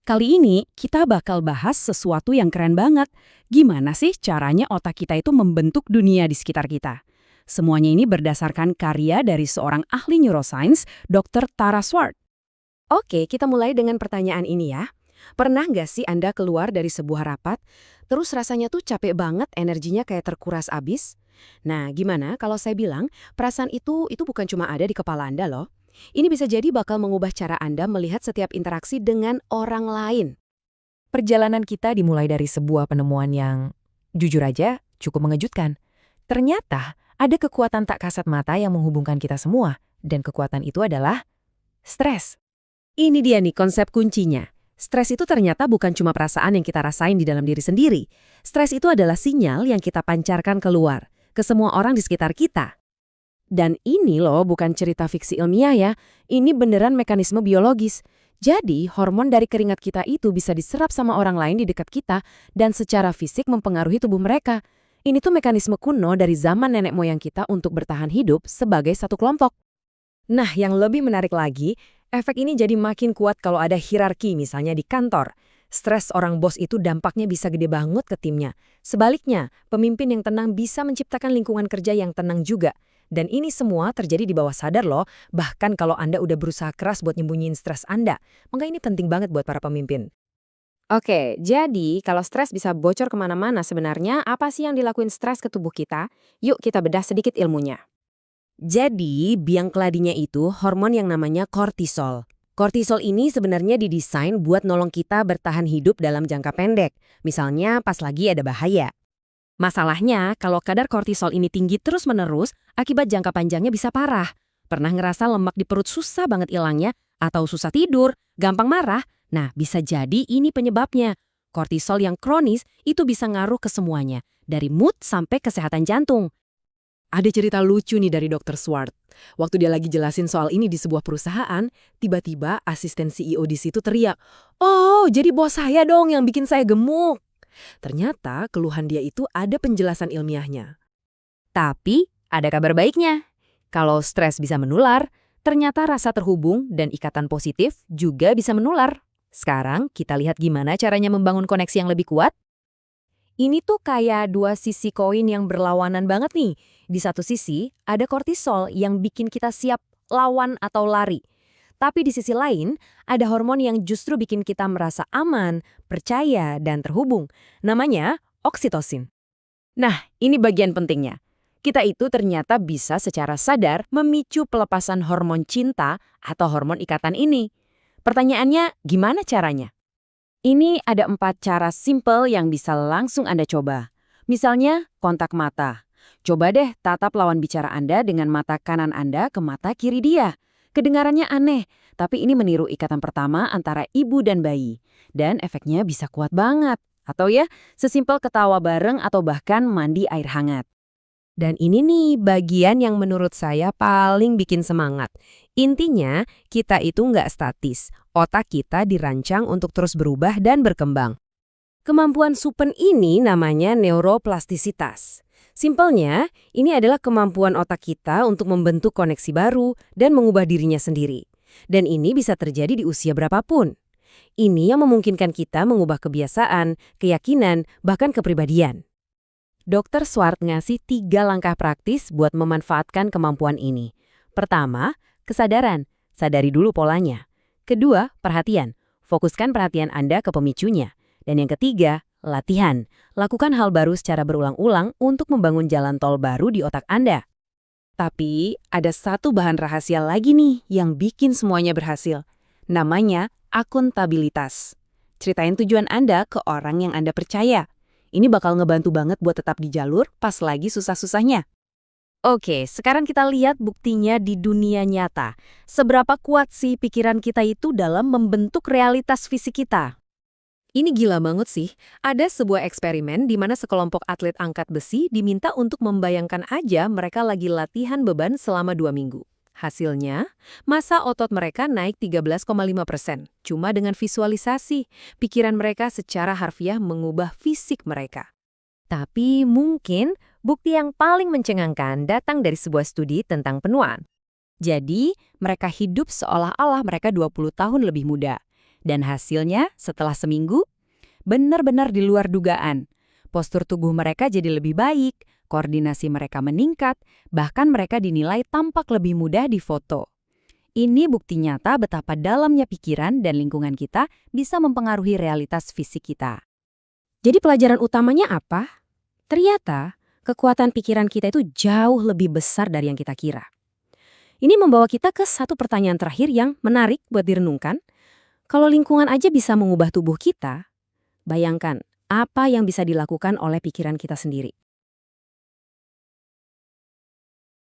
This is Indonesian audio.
Kali ini kita bakal bahas sesuatu yang keren banget. Gimana sih caranya otak kita itu membentuk dunia di sekitar kita? Semuanya ini berdasarkan karya dari seorang ahli neuroscience, Dr. Tara Swart. Oke, kita mulai dengan pertanyaan ini ya. Pernah nggak sih Anda keluar dari sebuah rapat, terus rasanya tuh capek banget, energinya kayak terkuras abis? Nah, gimana kalau saya bilang, perasaan itu bukan cuma ada di kepala Anda loh. Ini bisa jadi bakal mengubah cara Anda melihat setiap interaksi dengan orang lain. Perjalanan kita dimulai dari sebuah penemuan yang, jujur aja, cukup mengejutkan. Ternyata, ada kekuatan tak kasat mata yang menghubungkan kita semua, dan kekuatan itu adalah stres. Ini dia nih konsep kuncinya. Stres itu ternyata bukan cuma perasaan yang kita rasain di dalam diri sendiri. Stres itu adalah sinyal yang kita pancarkan keluar, ke semua orang di sekitar kita. Dan ini loh bukan cerita fiksi ilmiah ya, ini beneran mekanisme biologis. Jadi, hormon dari keringat kita itu bisa diserap sama orang lain di dekat kita dan secara fisik mempengaruhi tubuh mereka. Ini tuh mekanisme kuno dari zaman nenek moyang kita untuk bertahan hidup sebagai satu kelompok. Nah, yang lebih menarik lagi, efek ini jadi makin kuat kalau ada hierarki misalnya di kantor. Stres orang bos itu dampaknya bisa gede banget ke timnya. Sebaliknya, pemimpin yang tenang bisa menciptakan lingkungan kerja yang tenang juga. Dan ini semua terjadi di bawah sadar loh, bahkan kalau Anda udah berusaha keras buat nyembunyiin stres Anda. Maka ini penting banget buat para pemimpin. Oke, jadi kalau stres bisa bocor kemana-mana sebenarnya apa sih yang dilakuin stres ke tubuh kita? Yuk kita bedah sedikit ilmunya. Jadi, biang keladinya itu hormon yang namanya kortisol. Kortisol ini sebenarnya didesain buat nolong kita bertahan hidup dalam jangka pendek. Misalnya pas lagi ada bahaya. Masalahnya, kalau kadar kortisol ini tinggi terus-menerus, akibat jangka panjangnya bisa parah. Pernah ngerasa lemak di perut susah banget hilangnya, atau susah tidur, gampang marah? Nah, bisa jadi ini penyebabnya. Kortisol yang kronis itu bisa ngaruh ke semuanya, dari mood sampai kesehatan jantung. Ada cerita lucu nih dari Dr. Swart. Waktu dia lagi jelasin soal ini di sebuah perusahaan, tiba-tiba asisten CEO di situ teriak, "Oh, jadi bos saya dong yang bikin saya gemuk." Ternyata keluhan dia itu ada penjelasan ilmiahnya. Tapi ada kabar baiknya. Kalau stres bisa menular, ternyata rasa terhubung dan ikatan positif juga bisa menular. Sekarang kita lihat gimana caranya membangun koneksi yang lebih kuat. Ini tuh kayak dua sisi koin yang berlawanan banget nih. Di satu sisi ada kortisol yang bikin kita siap lawan atau lari. Tapi di sisi lain, ada hormon yang justru bikin kita merasa aman, percaya, dan terhubung. Namanya oksitosin. Nah, ini bagian pentingnya. Kita itu ternyata bisa secara sadar memicu pelepasan hormon cinta atau hormon ikatan ini. Pertanyaannya, gimana caranya? Ini ada 4 cara simple yang bisa langsung Anda coba. Misalnya, kontak mata. Coba deh tatap lawan bicara Anda dengan mata kanan Anda ke mata kiri dia. Kedengarannya aneh, tapi ini meniru ikatan pertama antara ibu dan bayi. Dan efeknya bisa kuat banget. Atau ya, sesimpel ketawa bareng atau bahkan mandi air hangat. Dan ini nih bagian yang menurut saya paling bikin semangat. Intinya, kita itu nggak statis. Otak kita dirancang untuk terus berubah dan berkembang. Kemampuan super ini namanya neuroplastisitas. Simpelnya, ini adalah kemampuan otak kita untuk membentuk koneksi baru dan mengubah dirinya sendiri. Dan ini bisa terjadi di usia berapapun. Ini yang memungkinkan kita mengubah kebiasaan, keyakinan, bahkan kepribadian. Dr. Swart ngasih 3 langkah praktis buat memanfaatkan kemampuan ini. Pertama, kesadaran. Sadari dulu polanya. Kedua, perhatian. Fokuskan perhatian Anda ke pemicunya. Dan yang ketiga, latihan. Lakukan hal baru secara berulang-ulang untuk membangun jalan tol baru di otak Anda. Tapi, ada satu bahan rahasia lagi nih yang bikin semuanya berhasil. Namanya akuntabilitas. Ceritain tujuan Anda ke orang yang Anda percaya. Ini bakal ngebantu banget buat tetap di jalur pas lagi susah-susahnya. Oke, sekarang kita lihat buktinya di dunia nyata. Seberapa kuat sih pikiran kita itu dalam membentuk realitas fisik kita? Ini gila banget sih. Ada sebuah eksperimen di mana sekelompok atlet angkat besi diminta untuk membayangkan aja mereka lagi latihan beban selama 2 minggu. Hasilnya, massa otot mereka naik 13,5%. Cuma dengan visualisasi, pikiran mereka secara harfiah mengubah fisik mereka. Tapi mungkin bukti yang paling mencengangkan datang dari sebuah studi tentang penuaan. Jadi, mereka hidup seolah-olah mereka 20 tahun lebih muda. Dan hasilnya setelah seminggu, benar-benar di luar dugaan. Postur tubuh mereka jadi lebih baik, koordinasi mereka meningkat, bahkan mereka dinilai tampak lebih mudah di foto. Ini bukti nyata betapa dalamnya pikiran dan lingkungan kita bisa mempengaruhi realitas fisik kita. Jadi pelajaran utamanya apa? Ternyata kekuatan pikiran kita itu jauh lebih besar dari yang kita kira. Ini membawa kita ke satu pertanyaan terakhir yang menarik buat direnungkan. Kalau lingkungan aja bisa mengubah tubuh kita, bayangkan apa yang bisa dilakukan oleh pikiran kita sendiri.